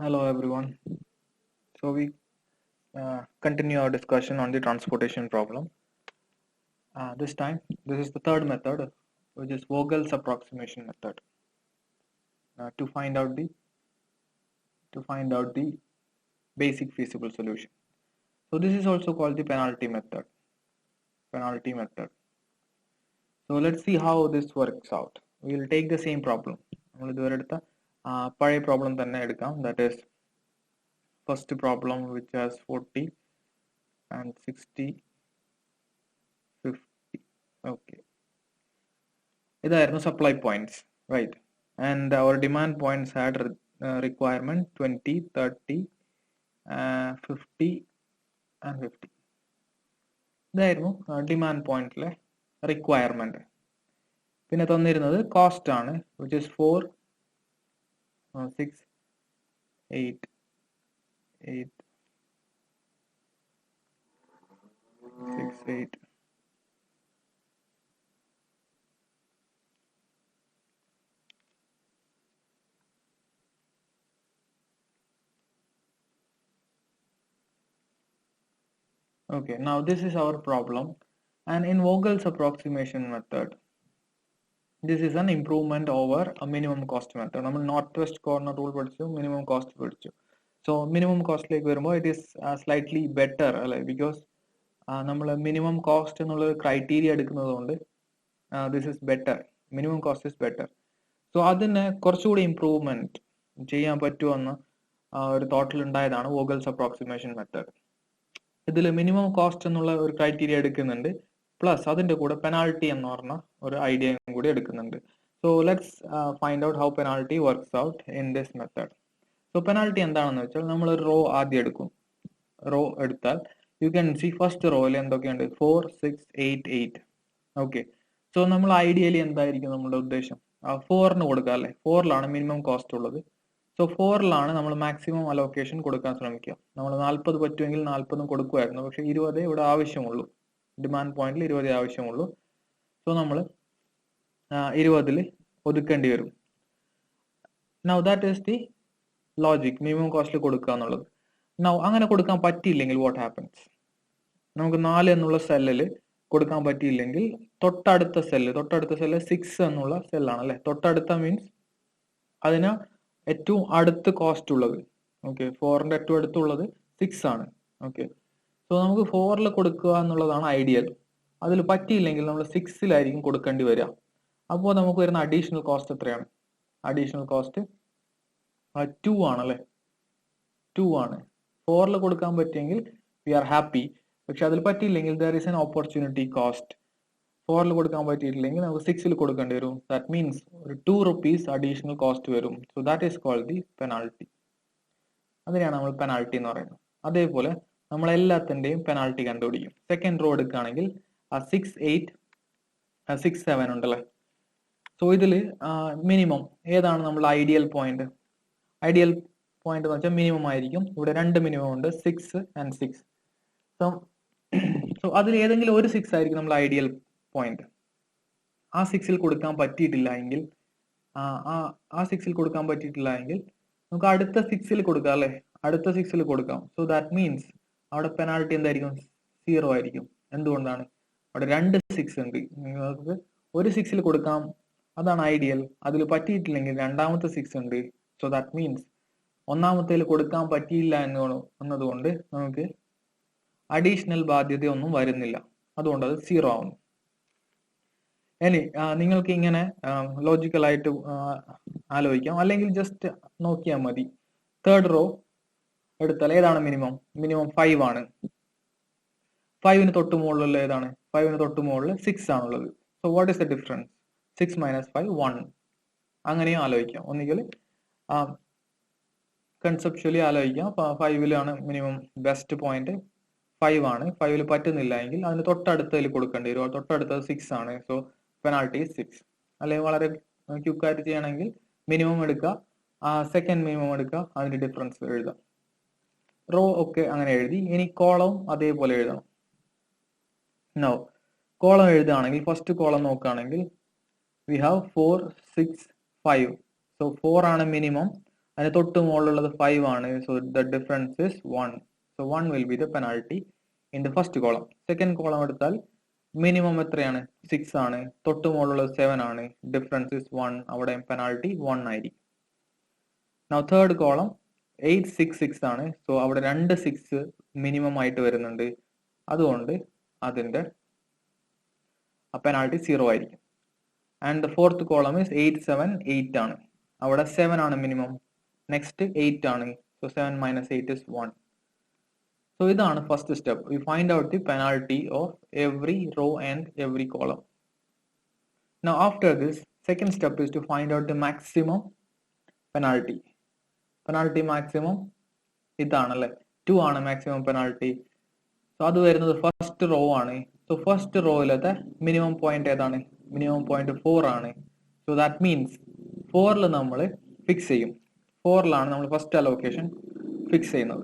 Hello everyone. So we continue our discussion on the transportation problem. This time, this is the third method, which is Vogel's approximation method, to find out the basic feasible solution. So this is also called the penalty method. So let's see how this works out. We will take the same problem. നമ്മൾ ഇതുവരെ എടുത്ത പഴയ problem തന്നെ എടുക്കാം. That is first problem which has 40 and 60, 50. Okay. ഇതായിരുന്നു supply points, right? And our demand points had requirement 20, 30, 50 and 50. ഇതായിരുന്നു demand പോയിന്റിലെ requirement. പിന്നെ തന്നിരുന്നത് കോസ്റ്റ് ആണ്, which is 4, 6, 8, 8, 6, 8. Okay, now this is our problem, and in Vogel's approximation method, this is an improvement over a minimum cost method. നമ്മൾ north west corner rule പഠിച്ചു, minimum cost പഠിച്ചു. So minimum കോസ്റ്റിലേക്ക് വരുമ്പോൾ it is slightly better അല്ലെ, because നമ്മൾ minimum cost എന്നുള്ള ഒരു criteria എടുക്കുന്നത് കൊണ്ട് this is better, minimum cost is better. So അതിന് കുറച്ചുകൂടി ഇംപ്രൂവ്മെന്റ് ചെയ്യാൻ പറ്റുമെന്ന് ഒരു തോട്ടിൽ ഉണ്ടായതാണ് വോഗൽസ് അപ്രോക്സിമേഷൻ മെത്തേഡ്. ഇതിൽ മിനിമം കോസ്റ്റ് എന്നുള്ള ഒരു ക്രൈറ്റീരിയ എടുക്കുന്നുണ്ട്, പ്ലസ് അതിന്റെ കൂടെ പെനാൾട്ടി എന്ന് പറഞ്ഞ ഒരു ഐഡിയയും കൂടി എടുക്കുന്നുണ്ട്. So let's find out how penalty works out in this method. So penalty എന്താണെന്ന് വെച്ചാൽ നമ്മൾ ഒരു റോ ആദ്യം എടുക്കും. റോ എടുത്താൽ യു ക്യാൻ സി ഫസ്റ്റ് റോയിൽ എന്തൊക്കെയുണ്ട്, 4, 6, 8, 8. ഓക്കെ, സോ നമ്മൾ ഐഡിയലി എന്തായിരിക്കും നമ്മുടെ ഉദ്ദേശം, 4ന് കൊടുക്കുക അല്ലെ. 4ലാണ് മിനിമം കോസ്റ്റ് ഉള്ളത്. സോ 4ലാണ് നമ്മൾ മാക്സിമം അലോക്കേഷൻ കൊടുക്കാൻ ശ്രമിക്കുക. നമ്മൾ 40 പറ്റുമെങ്കിൽ 40 കൊടുക്കുമായിരുന്നു, പക്ഷെ 20 ഇവിടെ ആവശ്യമുള്ളൂ. ഡിമാൻഡ് പോയിന്റിൽ 20 ആവശ്യമുള്ളൂ. സോ നമ്മൾ 20 ഒതുക്കേണ്ടി വരും. Now that is the logic, minimum കോസ്റ്റിൽ കൊടുക്കുക എന്നുള്ളത്. നൗ അങ്ങനെ കൊടുക്കാൻ പറ്റിയില്ലെങ്കിൽ വാട്ട് ഹാപ്പൻസ്, നമുക്ക് 4 എന്നുള്ള സെല്ലിൽ കൊടുക്കാൻ പറ്റിയില്ലെങ്കിൽ തൊട്ടടുത്ത സെല്ല് 6 എന്നുള്ള സെല്ലാണ് അല്ലെ. തൊട്ടടുത്ത മീൻസ് അതിന് ഏറ്റവും അടുത്ത് കോസ്റ്റ് ഉള്ളത്. ഓക്കെ, 4ന്റെ ഏറ്റവും അടുത്തുള്ളത് 6 ആണ്. ഓക്കെ, സോ നമുക്ക് 4ൽ കൊടുക്കുക എന്നുള്ളതാണ് ഐഡിയൽ. അതിൽ പറ്റിയില്ലെങ്കിൽ നമ്മൾ 6ലായിരിക്കും കൊടുക്കേണ്ടി വരിക. അപ്പോൾ നമുക്ക് വരുന്ന അഡീഷണൽ കോസ്റ്റ് എത്രയാണ്? അഡീഷണൽ കോസ്റ്റ് 2 ആണ് അല്ലെ. 2 ആണ്. 4ൽ കൊടുക്കാൻ പറ്റിയെങ്കിൽ വി ആർ ഹാപ്പി, പക്ഷെ അതിൽ പറ്റിയില്ലെങ്കിൽ there is an opportunity cost. 4ൽ കൊടുക്കാൻ പറ്റിയിട്ടില്ലെങ്കിൽ നമുക്ക് 6ൽ കൊടുക്കേണ്ടി വരും. ദാറ്റ് മീൻസ് ഒരു 2 rupees അഡീഷണൽ കോസ്റ്റ് വരും. So that is called the penalty. അതിനെയാണ് നമ്മൾ പെനാൾട്ടി എന്ന് പറയുന്നത്. അതേപോലെ നമ്മൾ എല്ലാത്തിന്റെയും പെനാൾട്ടി കണ്ടുപിടിക്കും. സെക്കൻഡ് റോ എടുക്കുകയാണെങ്കിൽ 6, 8, 6, 7 ഉണ്ടല്ലേ. സോ ഇതിൽ മിനിമം ഏതാണ് നമ്മൾ ഐഡിയൽ പോയിന്റ്? ഐഡിയൽ പോയിന്റ് എന്ന് വെച്ചാൽ മിനിമം ആയിരിക്കും. ഇവിടെ 2 മിനിമം ഉണ്ട്, 6 and 6. സോ അതിൽ ഏതെങ്കിലും ഒരു 6 ആയിരിക്കും നമ്മൾ ഐഡിയൽ പോയിന്റ്. ആ 6ൽ കൊടുക്കാൻ പറ്റിയിട്ടില്ല എങ്കിൽ നമുക്ക് അടുത്ത 6ൽ കൊടുക്കാം അല്ലെ. അടുത്ത 6ൽ കൊടുക്കാം. സോ ദാറ്റ് മീൻസ് അവിടെ പെനാൾട്ടി എന്തായിരിക്കും? 0 ആയിരിക്കും. എന്തുകൊണ്ടാണ്? അവിടെ 2 6 ഉണ്ട്. നിങ്ങൾക്ക് ഒരു 6ൽ കൊടുക്കാം, അതാണ് ഐഡിയൽ. അതിൽ പറ്റിയിട്ടില്ലെങ്കിൽ രണ്ടാമത്തെ 6 ഉണ്ട്. സോ ദാറ്റ് മീൻസ് ഒന്നാമത്തേൽ കൊടുക്കാൻ പറ്റിയില്ല എന്നതുകൊണ്ട് നമുക്ക് അഡീഷണൽ ബാധ്യതയൊന്നും വരുന്നില്ല. അതുകൊണ്ട് അത് 0 ആവുന്നു. ഇനി നിങ്ങൾക്ക് ഇങ്ങനെ ലോജിക്കലായിട്ട് ആലോചിക്കാം, അല്ലെങ്കിൽ ജസ്റ്റ് നോക്കിയാൽ മതി. തേർഡ് റോ എടുത്താൽ ഏതാണ് മിനിമം? മിനിമം 5 ആണ്. 5ന് തൊട്ട് മുകളിലുള്ള ഏതാണ്? 5ന് തൊട്ട് മുകളിൽ 6 ആണുള്ളത്. So what is the difference? 6 - 5 1. അങ്ങനെയും ആലോചിക്കാം. ഒന്നുകിൽ കൺസെപ്ച്വലി ആലോചിക്കാം. 5ലാണ് മിനിമം ബെസ്റ്റ് പോയിന്റ് 5 ആണ്. 5ൽ പറ്റുന്നില്ല എങ്കിൽ അതിന് തൊട്ടടുത്തതിൽ കൊടുക്കേണ്ടി വരും. തൊട്ടടുത്തത് 6 ആണ്. So penalty 6. അല്ലെങ്കിൽ വളരെ ക്യുക്കായിട്ട് ചെയ്യണമെങ്കിൽ മിനിമം എടുക്കുക, സെക്കൻഡ് മിനിമം എടുക്കുക, അതിന്റെ ഡിഫറൻസ് എഴുതാം. റോ ഒക്കെ അങ്ങനെ എഴുതി. ഇനി കോളം അതേപോലെ എഴുതണം. നോ കോളം എഴുതുകയാണെങ്കിൽ ഫസ്റ്റ് കോളം നോക്കുകയാണെങ്കിൽ വി ഹാവ് 4, 6, 5. സോ 4 ആണ് മിനിമം, അതിന് തൊട്ട് മുകളിലുള്ളത് 5 ആണ്. So the difference is 1. So 1 will be the penalty in the first column. Second column എടുത്താൽ മിനിമം എത്രയാണ്? 6 ആണ്. തൊട്ട് മുകളിലുള്ളത് 7 ആണ്. Difference is 1. അവിടെ പെനാൽറ്റി 1 ആയിരിക്കും. നൗ തേർഡ് കോളം 8 6 6 ആണ്. സോ അവിടെ 2 6 മിനിമം ആയിട്ട് വരുന്നുണ്ട്. അതുകൊണ്ട് അതിന്റെ പെനാൽറ്റി 0 ആയിരിക്കും. And the fourth column is 8 7 8 ആണ്. അവിടെ 7 ആണ് മിനിമം. നെക്സ്റ്റ് 8 ആണ്. So 7 minus 8 is 1. സോ ഇതാണ് first step. We find out the penalty of every row and every column. Now after this second step is to find out the maximum penalty. Penalty maximum ഇതാണല്ലേ, 2 ആണ് maximum penalty. So അത് വരുന്നത് first row ആണ്. So first റോയിലത്തെ minimum point ഏതാണ്? Minimum point 4 ആണ്. So that means 4ൽ നമ്മൾ fix ചെയ്യും. 4ലാണ് നമ്മൾ ഫസ്റ്റ് അലോക്കേഷൻ ഫിക്സ് ചെയ്യുന്നത്.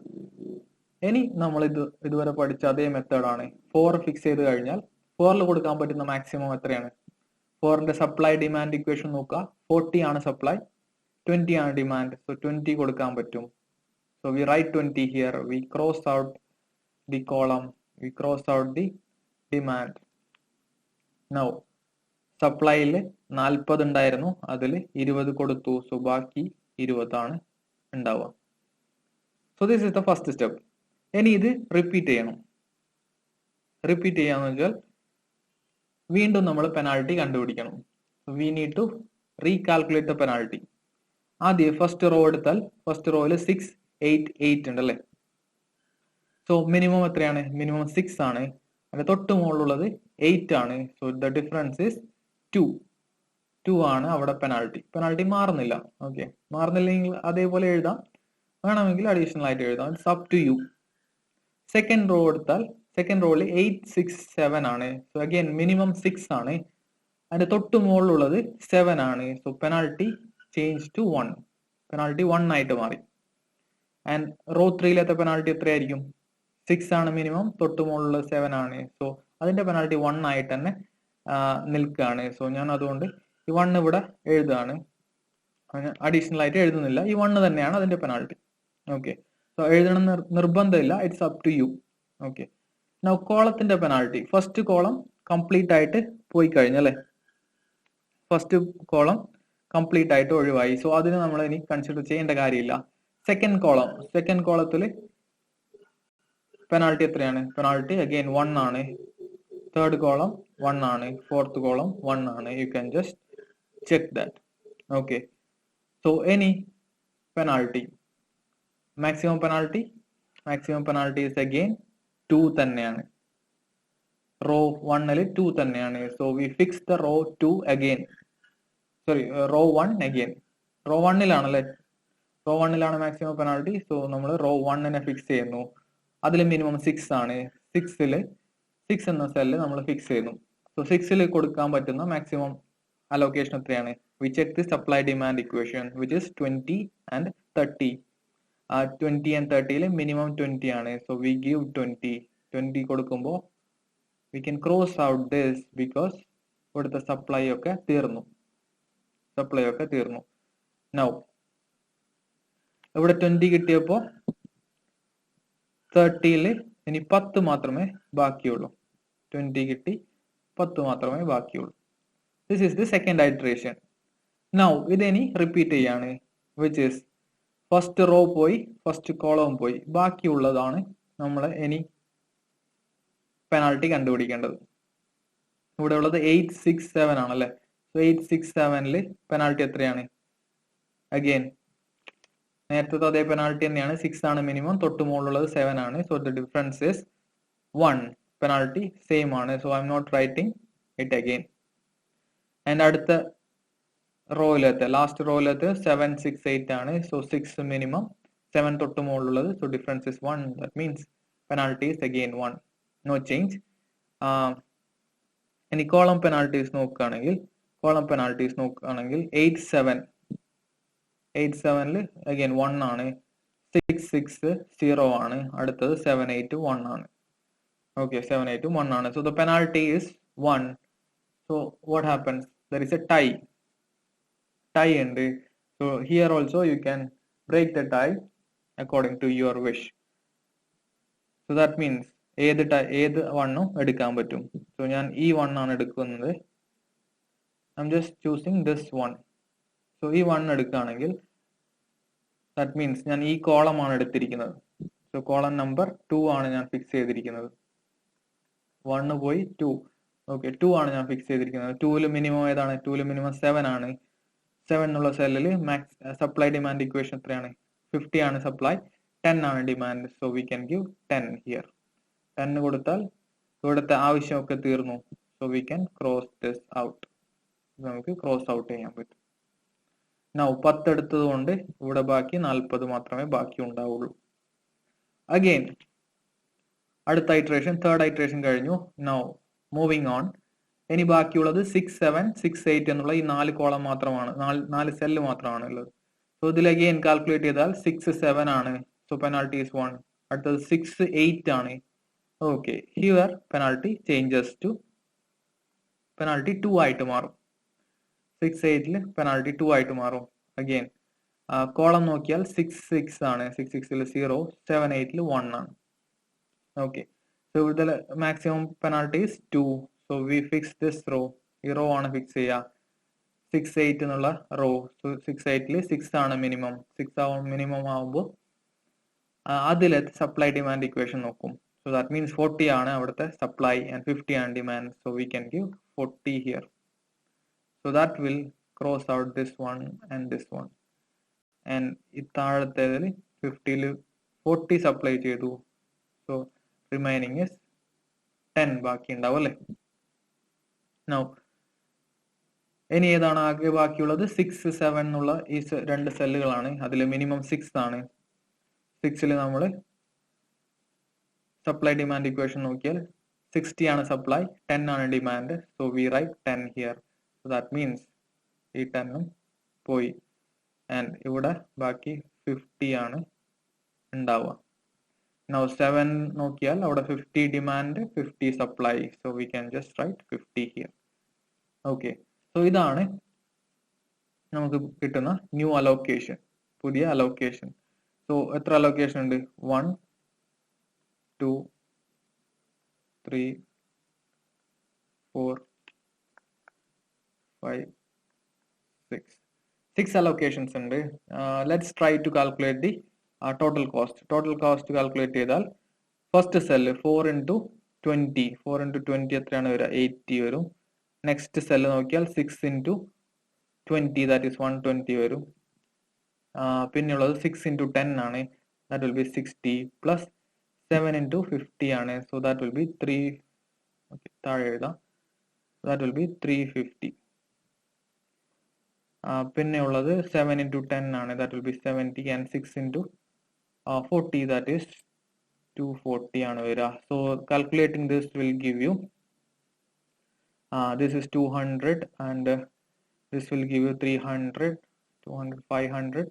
ഇനി നമ്മൾ ഇതുവരെ പഠിച്ച അതേ മെത്തേഡാണ്. 4 ഫിക്സ് ചെയ്ത് കഴിഞ്ഞാൽ 4ൽ കൊടുക്കാൻ പറ്റുന്ന മാക്സിമം എത്രയാണ്? 4ന്റെ സപ്ലൈ ഡിമാൻഡ് ഇക്വേഷൻ നോക്കുക. 40 ആണ് സപ്ലൈ, 20 ആണ് ഡിമാൻഡ്. സോ 20 കൊടുക്കാൻ പറ്റും. So we write 20 here. We cross out the column, we cross out the demand. Now സപ്ലൈയിൽ 40 ഉണ്ടായിരുന്നു, അതിൽ 20 കൊടുത്തു. സോ ബാക്കി 20 ആണ് ഉണ്ടാവുക. So this is the first step. ഇനി ഇത് റിപ്പീറ്റ് ചെയ്യണം. റിപ്പീറ്റ് ചെയ്യാന്ന് വെച്ചാൽ വീണ്ടും നമ്മൾ പെനാൽറ്റി കണ്ടുപിടിക്കണം. We need to recalculate the penalty. ആദ്യം ഫസ്റ്റ് റോ എടുത്താൽ ഫസ്റ്റ് റോയിൽ 6 8 8 ഉണ്ട് അല്ലേ. സോ മിനിമം എത്രയാണ്? മിനിമം 6 ആണ്. അതിന്റെ തൊട്ട് മുകളിലുള്ളത് 8 ആണ്. സോ ദ ഡിഫറൻസ് ഇസ് 2 ആണ് അവിടെ പെനാൽറ്റി. പെനാൽറ്റി മാറുന്നില്ല. ഓക്കെ, മാറുന്നില്ലെങ്കിൽ അതേപോലെ എഴുതാം, വേണമെങ്കിൽ അഡീഷണൽ ആയിട്ട് എഴുതാം. It's up to you. Second row എടുത്താൽ സെക്കൻഡ് റോയിൽ 8 6 7 ആണ്. സോ അഗൈൻ മിനിമം 6 ആണ്. അതിന്റെ തൊട്ട് മുകളിലുള്ളത് 7 ആണ്. So penalty change to 1. Penalty 1 ആയിട്ട് മാറി. ആൻഡ് റോ 3യിലത്തെ പെനാൽറ്റി എത്രയായിരിക്കും? 6 ആണ് മിനിമം, തൊട്ട് മുകളിലുള്ളത് 7 ആണ്. സോ അതിന്റെ പെനാൽറ്റി 1 ആയിട്ട് തന്നെ നിൽക്കുകയാണ്. സോ ഞാൻ അതുകൊണ്ട് ഈ 1 ഇവിടെ എഴുതുകയാണ്, അഡീഷണൽ ആയിട്ട് എഴുതുന്നില്ല. ഈ 1 തന്നെയാണ് അതിന്റെ പെനാൽറ്റി. ഓക്കെ, സോ എഴുതണം നിർബന്ധമില്ല. It's up to you. Okay, now കോളത്തിന്റെ പെനാൽറ്റി. ഫസ്റ്റ് കോളം കംപ്ലീറ്റ് ആയിട്ട് പോയി കഴിഞ്ഞല്ലേ, ഫസ്റ്റ് കോളം കംപ്ലീറ്റ് ആയിട്ട് ഒഴിവായി. സോ അതിന് നമ്മൾ ഇനി കൺസിഡർ ചെയ്യേണ്ട കാര്യമില്ല. സെക്കൻഡ് കോളം, സെക്കൻഡ് കോളത്തിൽ പെനാൽറ്റി എത്രയാണ്? പെനാൽറ്റി അഗൈൻ 1 ആണ്. തേർഡ് കോളം 1 ആണ്. ഫോർത്ത് കോളം 1 ആണ്. You can just check that. Okay, so any penalty, maximum penalty, maximum penalty is again 2 തന്നെയാണ്. റോ 1ൽ 2 തന്നെയാണ്. So we fix the row 2 again, sorry row 1 again. Row 1ലാണല്ലേ, row 1ലാണ് maximum penalty. So നമ്മൾ row 1നെ fix ചെയ്യുന്നു. അതിൽ minimum 6 ആണ്. 6 എന്ന സെല്ല് നമ്മൾ ഫിക്സ് ചെയ്യുന്നു. സോ 6ൽ കൊടുക്കാൻ പറ്റുന്ന മാക്സിമം അലോക്കേഷൻ എത്രയാണ്? We check the supply demand equation which is 20 and 30. 20 and 30ൽ മിനിമം 20 ആണ്. സോ വി ഗിവ് 20 കൊടുക്കുമ്പോൾ we can cross out this because ഇവിടുത്തെ സപ്ലൈ ഒക്കെ തീർന്നു. നൗ ഇവിടെ 20 കിട്ടിയപ്പോൾ 30ൽ ഇനി 10 മാത്രമേ ബാക്കിയുള്ളൂ. 20 കിട്ടി, 10 മാത്രമേ ബാക്കിയുള്ളൂ. This is the second iteration. Now ഇതിനി റിപ്പീറ്റ് ചെയ്യാണ്. വിച്ച് ഈസ് ഫസ്റ്റ് റോ പോയി, ഫസ്റ്റ് കോളം പോയി, ബാക്കിയുള്ളതാണ് നമ്മൾ ഇനി പെനാൽറ്റി കണ്ടുപിടിക്കേണ്ടത്. ഇവിടെ ഉള്ളത് 8 6 7 ആണല്ലേ. സോ 8 6 7ൽ പെനാൽറ്റി എത്രയാണ്? അഗൈൻ നേരത്തെ അതേ പെനാൽറ്റി തന്നെയാണ്. 6 ആണ് മിനിമം, തൊട്ട് മുകളിലുള്ളത് 7 ആണ്. So the difference is 1. Penalty same ആണ്. So I'm not writing it again. And അടുത്ത റോയിലത്തെ ലാസ്റ്റ് റോയിലത്തെ 7 6 8 ആണ്. സോ 6 മിനിമം, 7 തൊട്ട് മുകളിലുള്ളത്. So difference is 1. That means penalty is again 1. No change. ഇനി കോളം പെനാൽറ്റീസ് നോക്കുകയാണെങ്കിൽ 8 7ൽ അഗൈൻ 1 ആണ്. 6 6 0 ആണ്. അടുത്തത് 7 8 1 ആണ്. ഓക്കെ, 7 8 1 ആണ്. So the penalty is 1. So what happens? There is a tie ഉണ്ട്. So here also you can break the tie according to your wish. So that means ഏത് വണ്ണും എടുക്കാൻ പറ്റും. സോ ഞാൻ ഈ വണ്ണാണ് എടുക്കുന്നത്. I'm just choosing this one. So ഈ one എടുക്കുകയാണെങ്കിൽ that means ഞാൻ ഈ കോളമാണ് എടുത്തിരിക്കുന്നത്. സോ കോളം നമ്പർ 2 ആണ് ഞാൻ ഫിക്സ് ചെയ്തിരിക്കുന്നത്. 1 പോയി 2. ഓക്കെ, 2 ആണ് ഞാൻ ഫിക്സ് ചെയ്തിരിക്കുന്നത്. 2ൽ മിനിമം ഏതാണ്? 2ൽ മിനിമം 7 ആണ്. 7 എന്നുള്ള സെല്ലിൽ മാക്സ് സപ്ലൈ ഡിമാൻഡ് ഇക്വേഷൻ എത്രയാണ്? 50 ആണ് സപ്ലൈ, 10 ആണ് demand. So we can give 10 here. 10 കൊടുത്താൽ ഇവിടുത്തെ ആവശ്യമൊക്കെ തീർന്നു. So we can cross this out. നമുക്ക് ക്രോസ് ഔട്ട് ചെയ്യാൻ പറ്റും. നൗ 10 എടുത്തത് കൊണ്ട് ഇവിടെ ബാക്കി 40 മാത്രമേ ബാക്കി ഉണ്ടാവുള്ളൂ. അഗെയിൻ അടുത്ത ഐട്രേഷൻ, തേർഡ് ഐട്രേഷൻ കഴിഞ്ഞു. Now moving on. ഇനി ബാക്കിയുള്ളത് 6, 7, 6, 8 എന്നുള്ള ഈ 4 കോളം മാത്രമാണ്, 4 സെല്ല് മാത്രമാണ് ഉള്ളത്. സോ ഇതിൽ അഗെയിൻ കാൽക്കുലേറ്റ് ചെയ്താൽ 6, 7 ആണ്. So penalty is 1. അടുത്തത് 6, 8 ആണ്. Okay, here penalty changes to penalty 2 ആയിട്ട് മാറും. 6, 8ൽ പെനാൾട്ടി 2 ആയിട്ട് മാറും. അഗെയിൻ കോളം നോക്കിയാൽ 6, 6 ആണ്. 6, 6ൽ 0, 7, 8ൽ 1 ആണ്. ഓക്കെ, സോ ഇവിടുത്തെ maximum penalty is 2. So we fix this row. ഈ റോ ആണ് ഫിക്സ് ചെയ്യുക. 6, 8 എന്നുള്ള റോ. സോ 6, 8ൽ 6 ആണ് മിനിമം. 6 മിനിമം ആവുമ്പോൾ അതിലെ സപ്ലൈ ഡിമാൻഡ് ഇക്വേഷൻ നോക്കും. സോ ദാറ്റ് മീൻസ് 40 ആണ് അവിടുത്തെ സപ്ലൈ ആൻഡ് 50 ആണ് demand. So we can give 40 here. So that will cross out this one and this one. And ഈ താഴത്തേതിൽ 50ൽ 40 സപ്ലൈ ചെയ്തു. സോ റിമൈനിങ് ഇസ് 10 ബാക്കി ഉണ്ടാവും അല്ലേ. നൗ ഇനി ഏതാണ് ആകെ ബാക്കിയുള്ളത്? 6, 7 എന്നുള്ള ഈ രണ്ട് സെല്ലുകളാണ്. അതിൽ മിനിമം 6 ആണ്. 6ൽ നമ്മൾ സപ്ലൈ ഡിമാൻഡ് ഇക്വേഷൻ നോക്കിയാൽ 60 ആണ് സപ്ലൈ, 10 ആണ് demand. So we write 10 here. So that means ഈ 10ഉം പോയി ആൻഡ് ഇവിടെ ബാക്കി 50 ആണ് ഉണ്ടാവുക. നൗ 7 നോക്കിയാൽ അവിടെ 50 demand, 50 supply. So we can just write 50 here. Okay, so ഇതാണ് നമുക്ക് കിട്ടുന്ന ന്യൂ അലോക്കേഷൻ, പുതിയ അലോക്കേഷൻ. സോ എത്ര അലോക്കേഷൻ ഉണ്ട്? 1, 2, 3, 4, 5, 6. 6 allocations ഉണ്ട്. Let's try to calculate the total cost. Total cost calculate ചെയ്താൽ ഫസ്റ്റ് സെല്ല് 4 into 20. 4 into 20 എത്രയാണ് വരിക? 80 വരും. നെക്സ്റ്റ് സെല്ല് നോക്കിയാൽ 6 into 20, that is 120 വരും. പിന്നെയുള്ളത് 6 into 10 ആണ്. That will be 60 plus 7 into 50 ആണ്. So that will be 3. Okay, താഴെ എഴുതാം. That will be 350. പിന്നെയുള്ളത് 7 into 10 ആണ്. That will be 70 and 6 into 40, that is 240 ആണ് വരിക. So calculating this will give you this is 200 and this will give you 300, 200, 500,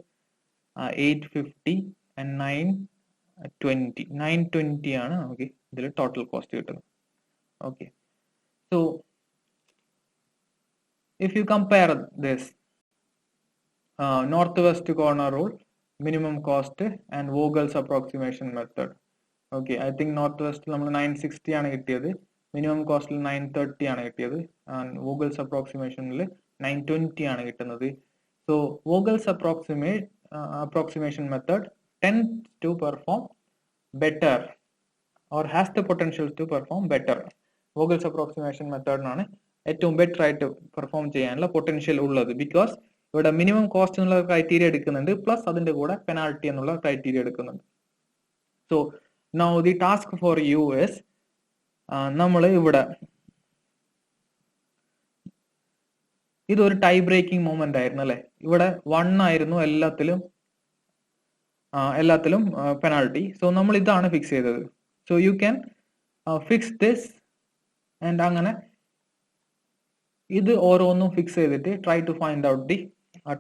850 and 920. 920 ആണ് നമുക്ക് ഇതിൽ ടോട്ടൽ കോസ്റ്റ് കിട്ടുന്നത്. Okay, so if you compare this northwest corner rule, minimum cost and Vogel's approximation method. Okay, I think northwest നമ്മൾ 960 ആണ് കിട്ടിയത്, minimum കോസ്റ്റിൽ 930 ആണ് കിട്ടിയത്, and Vogel's അപ്രോക്സിമേഷനിൽ 920 ആണ് കിട്ടുന്നത്. So Vogel's approximation method tends to perform better or has the potential to perform better. Vogel's approximation മെത്തേഡിനാണ് ഏറ്റവും better ആയിട്ട് പെർഫോം ചെയ്യാനുള്ള പൊട്ടൻഷ്യൽ ഉള്ളത്. ബിക്കോസ് ഇവിടെ മിനിമം കോസ്റ്റ് എന്നുള്ള ക്രൈറ്റീരിയ എടുക്കുന്നുണ്ട്, പ്ലസ് അതിന്റെ കൂടെ പെനാൾട്ടി എന്നുള്ള ക്രൈറ്റീരിയ എടുക്കുന്നുണ്ട്. So now the task for you is, നമ്മൾ ഇവിടെ ഇതൊരു ടൈ ബ്രേക്കിംഗ് മൂവ്മെന്റ് ആയിരുന്നു അല്ലെ. ഇവിടെ 1 ആയിരുന്നു എല്ലാത്തിലും പെനാൾട്ടി. സോ നമ്മൾ ഇതാണ് ഫിക്സ് ചെയ്തത്. So you can fix this and അങ്ങനെ ഇത് ഓരോന്നും ഫിക്സ് ചെയ്തിട്ട് try to find out the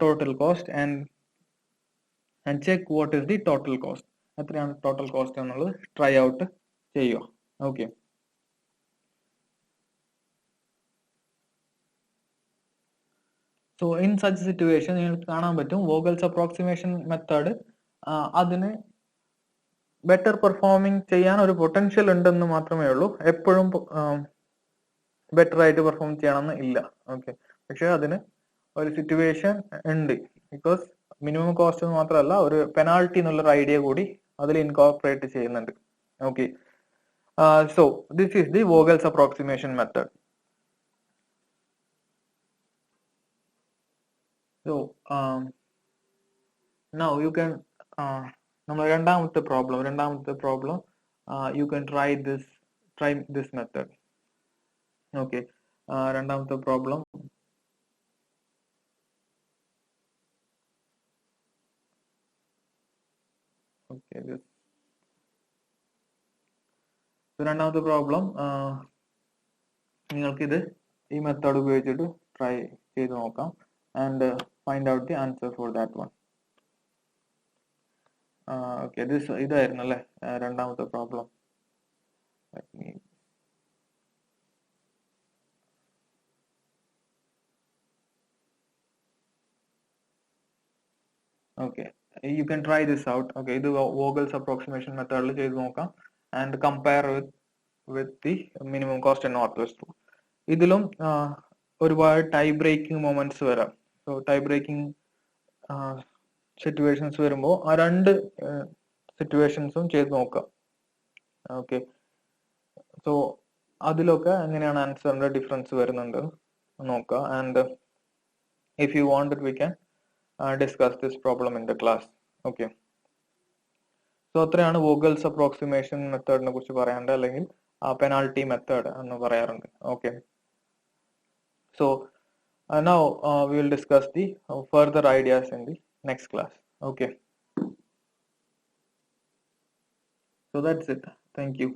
total cost and check what is the total cost. എത്രയാണ് ടോട്ടൽ കോസ്റ്റ് എന്നുള്ളത് ട്രൈ ഔട്ട് ചെയ്യുക. Okay, So in such situation നിങ്ങൾക്ക് കാണാൻ പറ്റും Vogel's approximation method അതിന് ബെറ്റർ പെർഫോമിങ് ചെയ്യാൻ ഒരു പൊട്ടൻഷ്യൽ ഉണ്ടെന്ന് മാത്രമേ ഉള്ളൂ, എപ്പോഴും ബെറ്റർ ആയിട്ട് പെർഫോം ചെയ്യണമെന്ന് ഇല്ല. ഓക്കെ, പക്ഷെ അതിന് ഒരു സിറ്റുവേഷൻ ഉണ്ട്. ബിക്കോസ് മിനിമം കോസ്റ്റ് മാത്രമല്ല, ഒരു പെനാൾട്ടി എന്നുള്ളൊരു ഐഡിയ കൂടി അതിൽ ഇൻകോർപ്പറേറ്റ് ചെയ്യുന്നുണ്ട്. Okay, so this is the Vogel's approximation method. So now you can നമ്മൾ രണ്ടാമത്തെ problem you can try this method. Okay, രണ്ടാമത്തെ പ്രോബ്ലം okay, രണ്ടാമത്തെ പ്രോബ്ലം നിങ്ങൾക്കിത് ഈ മെത്തേഡ് ഉപയോഗിച്ചിട്ട് ട്രൈ ചെയ്ത് നോക്കാം and find out the answer for that one. Okay, ഇതായിരുന്നു അല്ലേ രണ്ടാമത്തെ problem. Okay, you can try this out. Okay, ഇത് Vogel's approximation മെത്തേഡിൽ ചെയ്ത് നോക്കാം and compare with the minimum cost and northwest rule. ഇതിലും ഒരുപാട് ടൈ ബ്രേക്കിംഗ് മൊമെന്റ്സ് വരാം. സോ ടൈ ബ്രേക്കിംഗ് സിറ്റുവേഷൻസ് വരുമ്പോൾ ആ രണ്ട് സിറ്റുവേഷൻസും ചെയ്ത് നോക്കാം. ഓക്കെ, സോ അതിലൊക്കെ എങ്ങനെയാണ് ആൻസറിന്റെ ഡിഫറൻസ് വരുന്നുണ്ട് നോക്കാം. And if you want it we can discuss this problem in the class. Okay, so അത്രയാണ് Vogel's approximation മെത്തേഡിനെ കുറിച്ച് പറയാറുണ്ട്, അല്ലെങ്കിൽ പെനാൾട്ടി മെത്തേഡ് എന്ന് പറയാറുണ്ട്. Okay, so now we will discuss the further ideas in the next class. Okay, so that's it. Thank you.